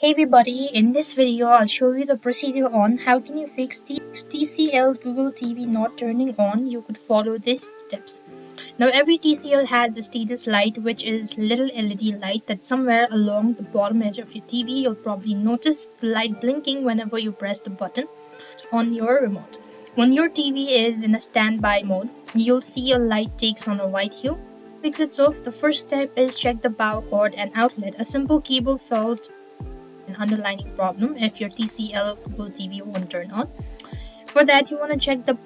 Hey everybody, in this video I'll show you the procedure on how can you fix TCL Google TV not turning on. You could follow these steps. Now every TCL has a status light, which is little LED light that's somewhere along the bottom edge of your TV. You'll probably notice the light blinking whenever you press the button on your remote. When your TV is in a standby mode, you'll see a light takes on a white hue. To fix it off, the first step is check the power cord and outlet. A simple cable fault an underlying problem if your TCL Google TV won't turn on. For that, you want to check the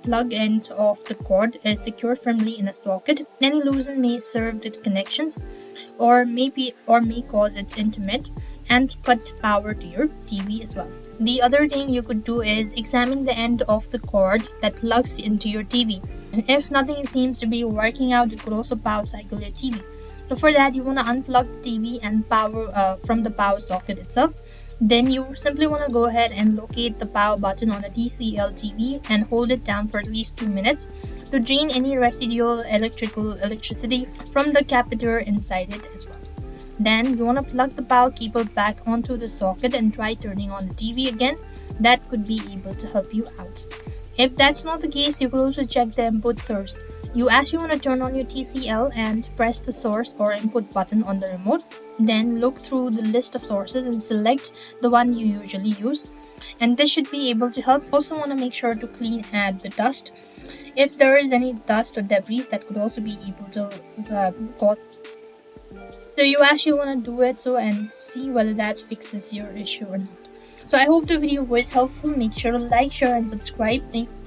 plug end of the cord is secured firmly in a socket. Any loosen may serve the connections or may cause its intermittent and cut power to your TV as well. The other thing you could do is examine the end of the cord that plugs into your TV. If nothing seems to be working out, you could also power cycle your TV. So for that, you want to unplug the TV and power from the power socket itself. Then you simply want to go ahead and locate the power button on a TCL TV and hold it down for at least 2 minutes to drain any residual electricity from the capacitor inside it as well. Then you want to plug the power cable back onto the socket and try turning on the TV again. That could be able to help you out. If that's not the case, you could also check the input source. You actually want to turn on your TCL and press the source or input button on the remote. Then look through the list of sources and select the one you usually use. And this should be able to help. Also want to make sure to clean at the dust. If there is any dust or debris, that could also be able to cause. So you actually want to do it and see whether that fixes your issue or not. So I hope the video was helpful. Make sure to like, share and subscribe. Thank you.